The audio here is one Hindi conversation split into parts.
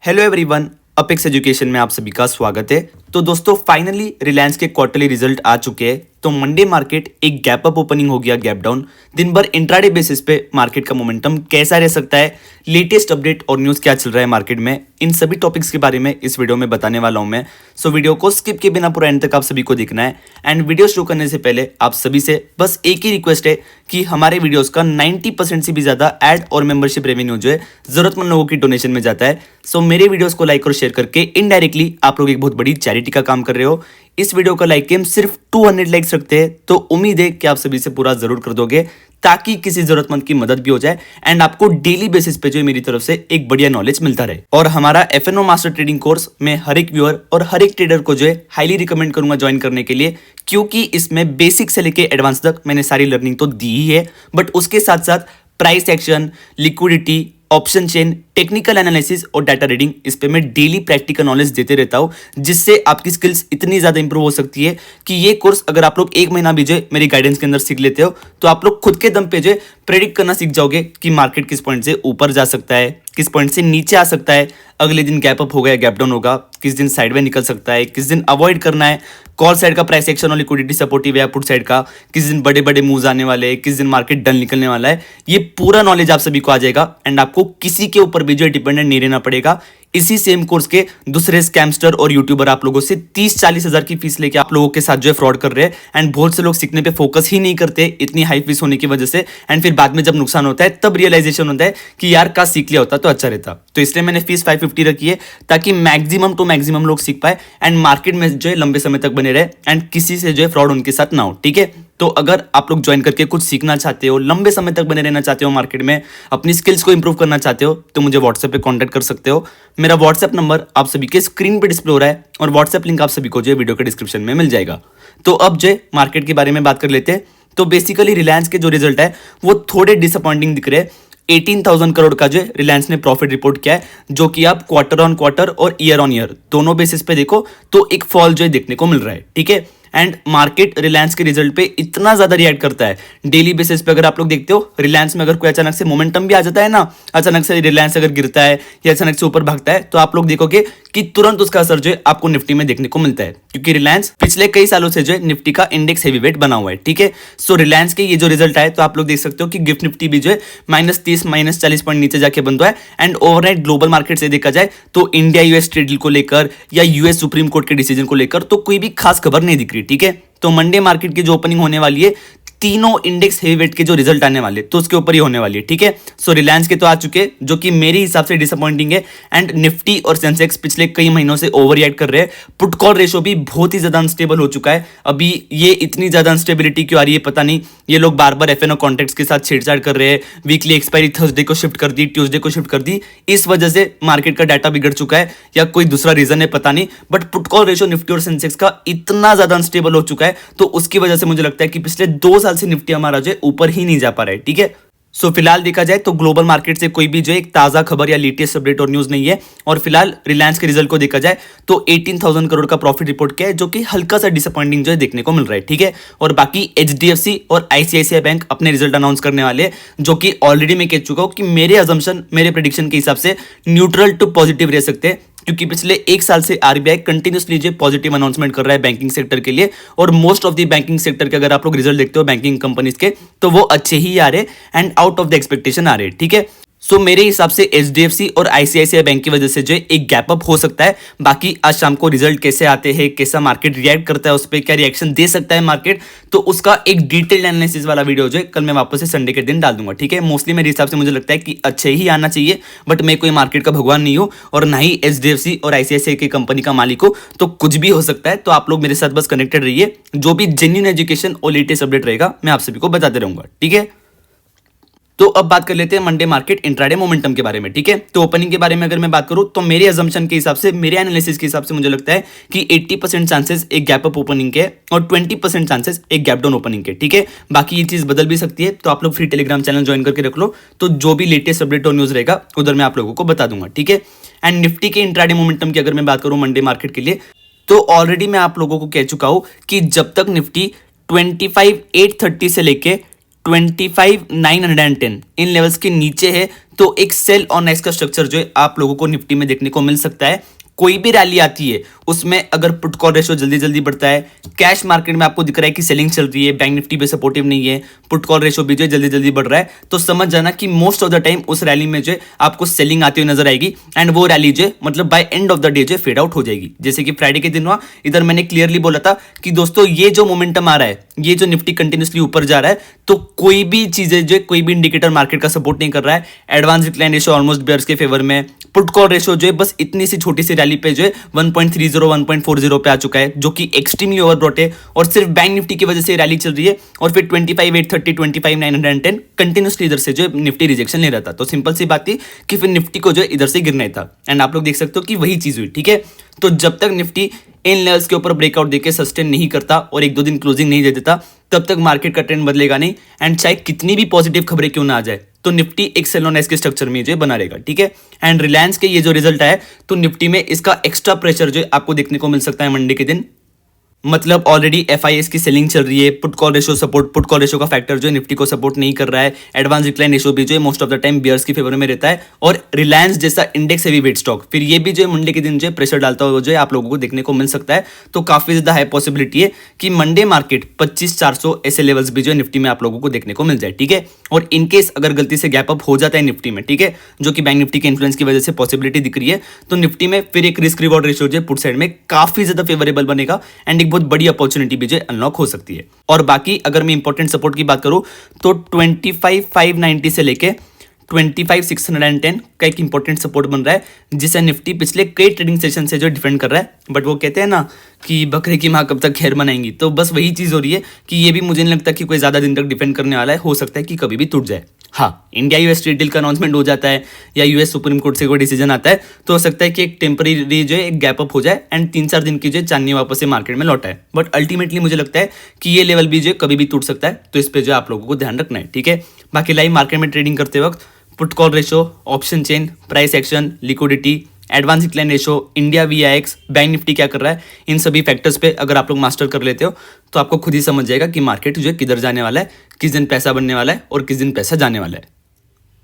हेलो एवरीवन, अपेक्स एजुकेशन में आप सभी का स्वागत है। तो दोस्तों फाइनली रिलायंस के क्वार्टरली रिजल्ट आ चुके हैं। तो मंडे मार्केट एक गैप अप ओपनिंग हो गया, गैप डाउन। दिन भर इंट्राडे बेसिस पे मार्केट का मोमेंटम कैसा रह सकता है, लेटेस्ट अपडेट और न्यूज़ क्या चल रहा है मार्केट में, इन सभी टॉपिक्स के बारे में इस वीडियो में बताने वाला हूं मैं। सो वीडियो को स्किप किए बिना पूरा एंड तक आप सभी को देखना है। एंड वीडियो शुरू करने से पहले आप सभी से बस एक ही रिक्वेस्ट है कि हमारे वीडियोस का 90% से भी ज्यादा एड और मेंबरशिप रेवेन्यू जो है जरूरतमंद लोगों की डोनेशन में जाता है। सो मेरे वीडियोस को लाइक और शेयर करके इनडायरेक्टली आप लोग एक बहुत बड़ी चैरिटी का काम कर रहे हो। इस वीडियो का लाइक हम सिर्फ 200 लाइक्स रखते हैं, तो उम्मीद है कि आप सभी से पूरा जरूर कर दोगे ताकि किसी जरूरतमंद की मदद भी हो जाए एंड आपको डेली बेसिस पे जो मेरी तरफ से एक बढ़िया नॉलेज मिलता रहे। और हमारा एफएनओ मास्टर ट्रेडिंग कोर्स में हर एक व्यूअर और हर एक ट्रेडर को जो है हाईली रिकमेंड करूंगा ज्वाइन करने के लिए, क्योंकि इसमें बेसिक से लेके एडवांस तक मैंने सारी लर्निंग तो दी ही है, बट उसके साथ साथ price action, liquidity, option chain, technical analysis और डाटा रीडिंग, इस पे मैं डेली प्रैक्टिकल नॉलेज देते रहता हूं, जिससे आपकी स्किल्स इतनी ज्यादा इंप्रूव हो सकती है कि ये कोर्स अगर आप लोग एक महीना भी जो मेरी गाइडेंस के अंदर सीख लेते हो तो आप लोग खुद के दम पे जो प्रेडिक्ट करना सीख जाओगे कि मार्केट किस पॉइंट से ऊपर जा सकता है, किस पॉइंट से नीचे आ सकता है, अगले दिन गैप अप होगा, गैप डाउन होगा, किस दिन साइडवे निकल सकता है, किस दिन अवॉइड करना है, कॉल साइड का प्राइस एक्शन और लिक्विडिटी सपोर्टिव है, पुट साइड का किस दिन बड़े बड़े मूव्स आने वाले हैं, किस दिन मार्केट डल निकलने वाला है। ये पूरा नॉलेज आप सभी को आ जाएगा एंड आपको किसी के ऊपर भी जो डिपेंडेंट नहीं रहना पड़ेगा। इसी सेम कोर्स के दूसरे स्कैमस्टर और यूट्यूबर आप लोगों से 30-40 हजार की फीस लेके आप लोगों के साथ जो है फ्रॉड कर रहे हैं एंड बहुत से लोग सीखने पे फोकस ही नहीं करते इतनी हाई फीस होने की वजह से, एंड फिर बाद में जब नुकसान होता है तब रियलाइजेशन होता है कि यार का सीख लिया होता तो अच्छा रहता। तो इसलिए मैंने फीस 550 रखी है ताकि मैक्सिमम टू मैक्सिमम लोग सीख पाए एंड मार्केट में जो है लंबे समय तक बने रहे एंड किसी से जो है फ्रॉड उनके साथ ना हो। ठीक है, तो अगर आप लोग ज्वाइन करके कुछ सीखना चाहते हो, लंबे समय तक बने रहना चाहते हो मार्केट में, अपनी स्किल्स को इंप्रूव करना चाहते हो, तो मुझे व्हाट्सएप पे कांटेक्ट कर सकते हो। मेरा व्हाट्सएप नंबर आप सभी के स्क्रीन पे डिस्प्ले हो रहा है और व्हाट्सएप लिंक आप सभी को जो वीडियो के डिस्क्रिप्शन में मिल जाएगा। तो अब जो मार्केट के बारे में बात कर लेते हैं। तो बेसिकली रिलायंस के जो रिजल्ट है वो थोड़े डिसअपॉइंटिंग दिख रहे हैं। 18,000 करोड़ का जो रिलायंस ने प्रॉफिट रिपोर्ट किया है, जो कि आप क्वार्टर ऑन क्वार्टर और ईयर ऑन ईयर दोनों बेसिस पे देखो तो एक फॉल जो है देखने को मिल रहा है। ठीक है, एंड मार्केट रिलायंस के रिजल्ट पे इतना ज्यादा रिएक्ट करता है डेली बेसिस पे। अगर आप लोग देखते हो रिलायंस में अगर कोई अचानक से मोमेंटम भी आ जाता है ना, अचानक से रिलायंस अगर गिरता है या अचानक से ऊपर भागता है, तो आप लोग देखोगे कि तुरंत उसका असर जो है आपको निफ्टी में देखने को मिलता है, क्योंकि रिलायंस पिछले कई सालों से जो है निफ्टी का इंडेक्स हेवीवेट बना हुआ है। ठीक है, सो रिलायंस के ये जो रिजल्ट आए तो आप लोग देख सकते हो कि गिफ्ट निफ्टी भी जो है -30 -40 पॉइंट नीचे जाके बंद हुआ है। एंड ओवरनाइट ग्लोबल मार्केट से देखा जाए तो इंडिया यूएस ट्रेड डील को लेकर या यूएस सुप्रीम कोर्ट के डिसीजन को लेकर तो कोई भी खास खबर नहीं दिख रही। ठीक है, तो मंडे मार्केट की जो ओपनिंग होने वाली है, तीनों इंडेक्स हेवीवेट के जो रिजल्ट आने वाले तो उसके ऊपर ही होने वाली है। ठीक है, सो रिलायंस के तो आ चुके जो कि मेरे हिसाब से डिसअपॉइंटिंग है एंड निफ्टी और सेंसेक्स पिछले कई महीनों से ओवर रिएक्ट कर रहे हैं। पुट कॉल रेशो भी बहुत ही ज्यादा अनस्टेबल हो चुका है। अभी ये इतनी ज्यादा अनस्टेबिलिटी क्यों आ रही है पता नहीं। ये लोग बार बार एफएनओ कॉन्ट्रैक्ट्स के साथ छेड़छाड़ कर रहे हैं, वीकली एक्सपायरी थर्सडे को शिफ्ट कर दी, ट्यूसडे को शिफ्ट कर दी। इस वजह से मार्केट का डाटा बिगड़ चुका है या कोई दूसरा रीजन है पता नहीं, but put call ratio Nifty और सेंसेक्स का इतना ज्यादा अनस्टेबल हो चुका है, तो उसकी वजह से मुझे लगता है कि पिछले 2 साल से निफ्टी हमारा ऊपर ही नहीं जा पा रहा है। ठीक है, सो फिलहाल देखा जाए तो ग्लोबल मार्केट से कोई भी जो एक ताजा खबर या लेटेस्ट अपडेट और न्यूज नहीं है। और फिलहाल रिलायंस के रिजल्ट को देखा जाए तो 18,000 करोड़ का प्रॉफिट रिपोर्ट किया है, जो कि हल्का सा डिसअपॉइंटिंग जो है देखने को मिल रहा है। ठीक है, और बाकी एचडीएफसी और आईसीआईसीआई बैंक अपने रिजल्ट अनाउंस करने वाले हैं, जो कि ऑलरेडी मैं कह चुका हूं कि मेरे अजम्पशन, मेरे प्रेडिक्शन के हिसाब से न्यूट्रल टू पॉजिटिव रह सकते हैं, क्योंकि पिछले 1 साल से आरबीआई कंटिन्यूसली जो पॉजिटिव अनाउंसमेंट कर रहा है बैंकिंग सेक्टर के लिए। और most of the banking sector के अगर आप लोग रिजल्ट देखते हो बैंकिंग कंपनीज के, तो वो अच्छे ही आ रहे and out of the expectation आ रहे। ठीक है, सो मेरे हिसाब से एचडीएफसी और आईसीआईसीआई बैंक की वजह से जो एक गैप अप हो सकता है। बाकी आज शाम को रिजल्ट कैसे आते हैं, कैसा मार्केट रिएक्ट करता है, उस पर क्या रिएक्शन दे सकता है मार्केट, तो उसका एक डिटेल्ड एनालिसिस वाला वीडियो जो है कल मैं वापस से संडे के दिन डाल दूंगा। ठीक है, मोस्टली मेरे हिसाब से मुझे लगता है कि अच्छे ही आना चाहिए, बट मैं कोई मार्केट का भगवान नहीं हूं और ना ही एचडीएफसी और आईसीआईसीआई की कंपनी का मालिक हूं, तो कुछ भी हो सकता है। तो आप लोग मेरे साथ बस कनेक्टेड रहिए, जो भी जेन्युइन एजुकेशन और लेटेस्ट अपडेट रहेगा मैं आप सभी को बताते रहूंगा। ठीक है, तो अब बात कर लेते हैं मंडे मार्केट इंट्राडे मोमेंटम के बारे में। ठीक है, तो ओपनिंग के बारे में अगर मैं बात करूं तो मेरे अजम्पशन के हिसाब से, मेरे एनालिसिस के हिसाब से मुझे लगता है कि 80% चांसेस एक गैप अप ओपनिंग के और 20% चांसेस एक गैप डाउन ओपनिंग के। ठीक है, बाकी ये चीज बदल भी सकती है, तो आप लोग फ्री टेलीग्राम चैनल ज्वाइन करके रख लो, तो जो भी लेटेस्ट अपडेट और न्यूज रहेगा उधर मैं आप लोगों को बता दूंगा। ठीक है, एंड निफ्टी के इंट्राडे मोमेंटम की अगर मैं बात करूं मंडे मार्केट के लिए, तो ऑलरेडी मैं आप लोगों को कह चुका हूं कि जब तक निफ्टी 25,830 से लेके 25,910 इन लेवल्स के नीचे है तो एक सेल ऑन एक्स का स्ट्रक्चर जो है आप लोगों को निफ्टी में देखने को मिल सकता है। कोई भी रैली आती है उसमें अगर पुट कॉल रेशियो जल्दी जल्दी बढ़ता है, कैश मार्केट में आपको दिख रहा है कि सेलिंग चल रही है, बैंक निफ्टी पे सपोर्टिव नहीं है, पुट कॉल रेशियो भी जो है जल्दी जल्दी बढ़ रहा है, तो समझ जाना कि मोस्ट ऑफ द टाइम उस रैली में जो है आपको सेलिंग आती हुई नजर आएगी एंड वो रैली जो है मतलब by end of the day जो फेड आउट हो जाएगी। जैसे कि फ्राइडे के दिन हुआ, इधर मैंने क्लियरली बोला था कि दोस्तों ये जो मोमेंटम आ रहा है, ये जो निफ्टी कंटिन्यूसली ऊपर जा रहा है, तो कोई भी चीजें जो कोई भी इंडिकेटर मार्केट का सपोर्ट नहीं कर रहा है। Advance decline ratio almost bears के फेवर में, पुट कॉल रेशियो जो है बस इतनी सी छोटी सी रैली पे जो है 1.30 1.40 पे आ चुका है, जो कि एक्सट्रीमली ओवरब्रॉट है और सिर्फ बैंक निफ्टी की वजह से रैली चल रही है। और फिर 25,830 25,910 कंटिन्यूसली इधर से जो निफ्टी रिजेक्शन ले रहा था, तो सिंपल सी बात थी कि फिर निफ्टी को जो इधर से गिरना ही था एंड आप लोग देख सकते हो कि वही चीज हुई। ठीक है, तो जब तक निफ्टी इन लेवल्स के ऊपर ब्रेकआउट देके सस्टेन नहीं करता और एक दो दिन क्लोजिंग नहीं दे देता, तब तक मार्केट का ट्रेंड बदलेगा नहीं एंड चाहे कितनी भी पॉजिटिव खबरें क्यों ना आ जाए, तो निफ्टी एक सेल ऑन एस के स्ट्रक्चर में जो बना रहेगा। ठीक है, एंड रिलायंस के ये जो रिजल्ट आया, तो निफ्टी में इसका एक्स्ट्रा प्रेशर जो आपको देखने को मिल सकता है मंडे के दिन। मतलब ऑलरेडी एफआईएस की सेलिंग चल रही है, put call ratio support, put call ratio का फैक्टर जो निफ्टी को सपोर्ट नहीं कर रहा है, एडवांस डिक्लाइन रेशियो भी जो है most of the time bears की फेवर में रहता है, और रिलायंस जैसा इंडेक्स हैवी वेट स्टॉक फिर ये भी जो है मंडे के दिन जो है प्रेशर डालता हुआ जो है आप लोगों को देखने को मिल सकता है। तो काफी ज्यादा हाई पॉसिबिलिटी है कि मंडे मार्केट 25,400 ऐसे लेवल्स भी जो है निफ्टी में आप लोगों को देखने को मिल जाए। ठीक है, और इनकेस अगर गलती से गैप अप हो जाता है निफ्टी में, ठीक है, जो कि बैंक निफ्टी के इन्फ्लुएंस की वजह से पॉसिबिलिटी दिख रही है, तो निफ्टी में फिर एक रिस्क रिवॉर्ड रेशियो जो है पुट साइड में काफी ज्यादा फेवरेबल बनेगा एंड एक बहुत बड़ी अपॉर्चुनिटी भी जो अनलॉक हो सकती है। और बाकी अगर मैं इंपॉर्टेंट सपोर्ट की बात करूं, तो 25,590 से लेके 25,610 का एक इंपॉर्टेंट सपोर्ट बन रहा है, जिसे निफ्टी पिछले कई ट्रेडिंग सेशन से जो डिफेंड कर रहा है। बट वो कहते हैं ना कि बकरे की माँ कब तक खैर मनाएंगी, तो बस वही चीज हो रही है कि ये भी मुझे नहीं लगता कि कोई ज्यादा दिन तक डिफेंड करने वाला है, हो सकता है कि कभी भी टूट जाए। हाँ, इंडिया यूएस ट्रेड डील का अनाउंसमेंट हो जाता है या यूएस सुप्रीम कोर्ट से कोई डिसीजन आता है, तो हो सकता है कि एक टेम्पररी जो है एक गैप अप हो जाए एंड 3-4 दिन की जो चांदनी वापस से मार्केट में लौटा है। बट अल्टीमेटली मुझे लगता है कि ये लेवल भी जो कभी भी टूट सकता है, तो इस पर जो आप लोगों को ध्यान रखना है। ठीक है, बाकी लाइव मार्केट में ट्रेडिंग करते वक्त put call ratio, option chain, price action, liquidity, advance decline ratio, India VIX, bank Nifty क्या कर रहा है, इन सभी फैक्टर्स पे अगर आप लोग मास्टर कर लेते हो, तो आपको खुद ही समझ जाएगा कि मार्केट जो है किधर जाने वाला है, किस दिन पैसा बनने वाला है और किस दिन पैसा जाने वाला है।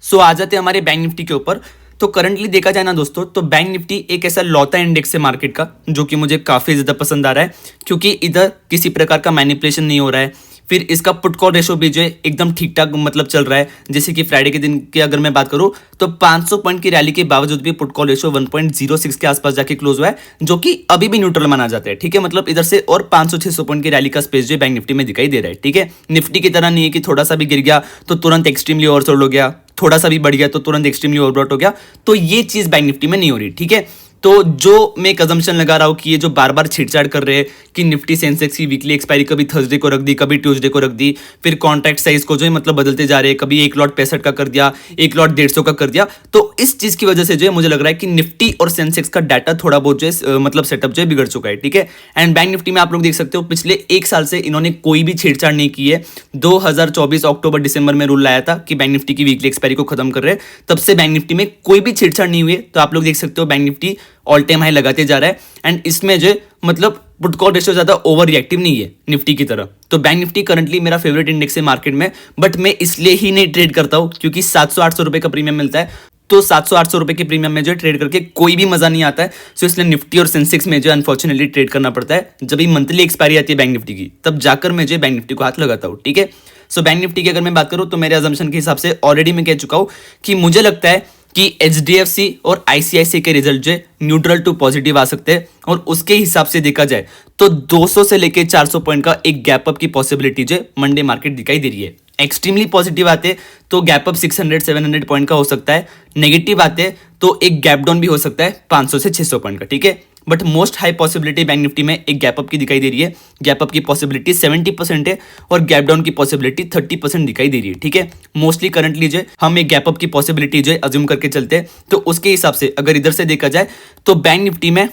सो आ जाते हैं हमारे बैंक निफ्टी के ऊपर। तो करंटली देखा जाए ना दोस्तों, तो बैंक निफ्टी एक ऐसा लौता इंडेक्स है मार्केट का जो कि मुझे काफी ज्यादा पसंद आ रहा है, क्योंकि इधर किसी प्रकार का मैनिपुलेशन नहीं हो रहा है। फिर इसका पुट कॉल रेशियो भी जो है एकदम ठीक ठाक मतलब चल रहा है। जैसे कि फ्राइडे के दिन की अगर मैं बात करूं, तो 500 पॉइंट की रैली के बावजूद भी पुट कॉल रेशियो 1.06 के आसपास जाके क्लोज हुआ है, जो कि अभी भी न्यूट्रल माना जाता है। ठीक है, मतलब इधर से और 500-600 पॉइंट की रैली का स्पेस जो बैंक निफ्टी में दिखाई दे रहा है। ठीक है, निफ्टी की तरह नहीं है कि थोड़ा सा भी गिर गया तो तुरंत एक्सट्रीमली ओवरसोल्ड हो गया, थोड़ा सा भी बढ़ गया तो तुरंत एक्सट्रीमली ओवरबॉट हो गया, तो ये चीज बैंक निफ्टी में नहीं हो रही। ठीक है, तो जो मैं एक अजम्पशन लगा रहा हूं कि ये जो बार बार छेड़छाड़ कर रहे हैं कि निफ्टी सेंसेक्स की वीकली एक्सपायरी कभी थर्सडे को रख दी, कभी ट्यूसडे को रख दी, फिर कॉन्ट्रैक्ट साइज को जो है मतलब बदलते जा रहे हैं, कभी 1 लॉट 65 का कर दिया, 1 लॉट 150 का कर दिया, तो इस चीज की वजह से जो है मुझे लग रहा है कि निफ्टी और सेंसेक्स का डाटा थोड़ा बहुत जो है मतलब सेटअप जो है बिगड़ चुका है। ठीक है, एंड बैंक निफ्टी में आप लोग देख सकते हो पिछले 1 साल से इन्होंने कोई भी छेड़छाड़ नहीं की है। 2024 अक्टूबर दिसंबर में रूल लाया था कि बैंक निफ्टी की वीकली एक्सपायरी को खत्म कर रहे हैं, तब से बैंक निफ्टी में कोई भी छेड़छाड़ नहीं हुई है। तो आप लोग देख सकते हो bank Nifty all time high लगाते जा रहा है एंड इसमें जो मतलब पुट कॉल रेशियो ज्यादा ओवर रिएक्टिव नहीं है निफ्टी की तरह। तो बैंक निफ्टी करंटली मेरा फेवरेट इंडेक्स है मार्केट में, बट मैं इसलिए ही नहीं ट्रेड करता हूं क्योंकि 700-800 रुपए का प्रीमियम मिलता है। तो 700-800 रुपए के प्रीमियम में जो ट्रेड करके कोई भी मजा नहीं आता है। सो इसलिए निफ्टी और सेंसेक्स में जो अनफॉर्चुनेटली ट्रेड करना पड़ता है। जब भी मंथली एक्सपायरी आती है बैंक निफ्टी की, तब जाकर मैं जो बैंक निफ्टी को हाथ लगाता हूँ। ठीक है, सो बैंक निफ्टी की अगर मैं बात करूँ तो मेरे अजम्पशन के हिसाब से ऑलरेडी मैं कह चुका हूँ कि मुझे लगता है कि एचडीएफसी और आईसीआईसीआई के रिजल्ट जो न्यूट्रल टू पॉजिटिव आ सकते हैं, और उसके हिसाब से देखा जाए तो 200 से लेके 400 पॉइंट का एक गैप अप की पॉसिबिलिटी जो मंडे मार्केट दिखाई दे रही है। एक्सट्रीमली पॉजिटिव आते तो गैप अप 600-700 पॉइंट का हो सकता है, नेगेटिव आते तो एक गैप डाउन भी हो सकता है 500 से 600 पॉइंट का। ठीक है, but most high possibility bank Nifty में एक गैप अप की दिखाई दे रही है। गैप अप की पॉसिबिलिटी 70% है और गैप डाउन की पॉसिबिलिटी 30% दिखाई दे रही है। ठीक है, मोस्टली करंटली जो हम एक गैप अप की पॉसिबिलिटी जो अज्यूम करके चलते हैं, तो उसके हिसाब से अगर इधर से देखा जाए तो बैंक निफ्टी में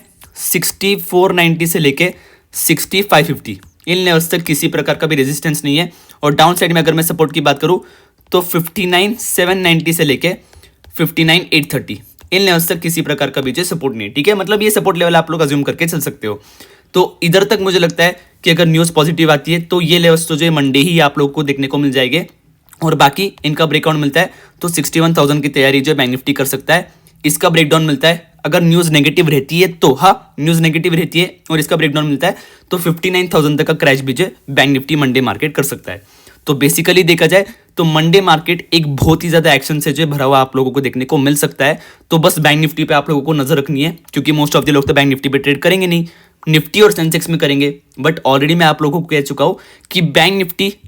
6490 से लेके 6550 इन लेवल्स तक किसी प्रकार का भी रेजिस्टेंस नहीं है। और डाउन साइड में अगर मैं सपोर्ट की बात करूं तो 59790 से लेके 59830 इन लेवल्स तक किसी प्रकार का भी सपोर्ट नहीं है। ठीक है, मतलब ये सपोर्ट लेवल आप लोग अज्यूम करके चल सकते हो। तो इधर तक मुझे लगता है कि अगर न्यूज़ पॉजिटिव आती है तो ये लेवल्स तो जो मंडे ही आप लोग को देखने को मिल जाएंगे। और बाकी इनका ब्रेकडाउन मिलता है तो 61,000 की तैयारी जो है बैंक निफ्टी कर सकता है। इसका ब्रेकडाउन मिलता है अगर न्यूज़ नेगेटिव रहती है तो, हाँ न्यूज़ नेगेटिव रहती है और इसका ब्रेकडाउन मिलता है तो 59,000 तक का क्रैश भी जो है बैंक निफ्टी मंडे मार्केट कर सकता है। तो बेसिकली देखा जाए तो मंडे मार्केट एक बहुत ही ज्यादा एक्शन से जो है भरा हुआ आप लोगों को देखने को मिल सकता है। तो बस बैंक निफ्टी पे आप लोगों को नजर रखनी है, क्योंकि मोस्ट ऑफ द लोग तो बैंक निफ्टी पे ट्रेड करेंगे नहीं, निफ्टी और सेंसेक्स में करेंगे। बट ऑलरेडी मैं आप लोगों को कह चुका हूं कि बैंक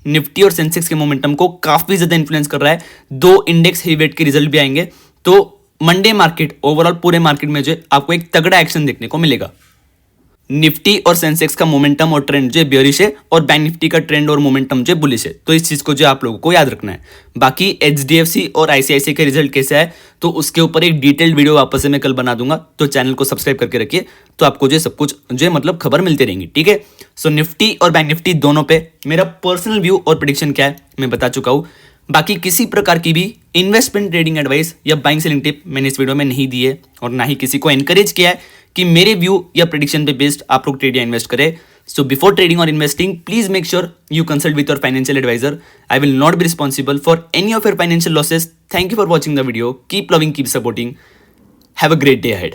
निफ्टी और सेंसेक्स के मोमेंटम को काफी ज्यादा इंफ्लुएंस कर रहा है। 2 इंडेक्स हेवीवेट के रिजल्ट भी आएंगे तो मंडे मार्केट ओवरऑल पूरे मार्केट में जो है आपको एक तगड़ा एक्शन देखने को मिलेगा। निफ्टी और सेंसेक्स का मोमेंटम और ट्रेंड जो है बेयरिश है और बैंक निफ्टी का ट्रेंड और मोमेंटम जो है बुलिश है। तो इस चीज को जो आप लोगों को याद रखना है। बाकी एचडीएफसी और आईसीआईसीआई के रिजल्ट कैसे आए तो उसके ऊपर एक डिटेल्ड वीडियो वापस से मैं कल बना दूंगा, तो चैनल को सब्सक्राइब करके रखिए, तो आपको जो सब कुछ जो है मतलब खबर मिलती रहेंगी, ठीक है। सो निफ्टी और बैंक निफ्टी दोनों पे मेरा पर्सनल व्यू और प्रेडिक्शन क्या है मैं बता चुका हूं। बाकी किसी प्रकार की भी इन्वेस्टमेंट ट्रेडिंग एडवाइस या बाइंग सेलिंग टिप मैंने इस वीडियो में नहीं दी है और ना ही किसी को एनकरेज किया है कि मेरे व्यू या प्रेडिक्शन पे बेस्ड आप लोग ट्रेड या इन्वेस्ट करें। सो बिफोर ट्रेडिंग और investing please make sure you consult with your financial advisor. I will not be responsible for any of your financial losses. Thank you for watching the video. Keep loving, keep supporting. Have a great day ahead.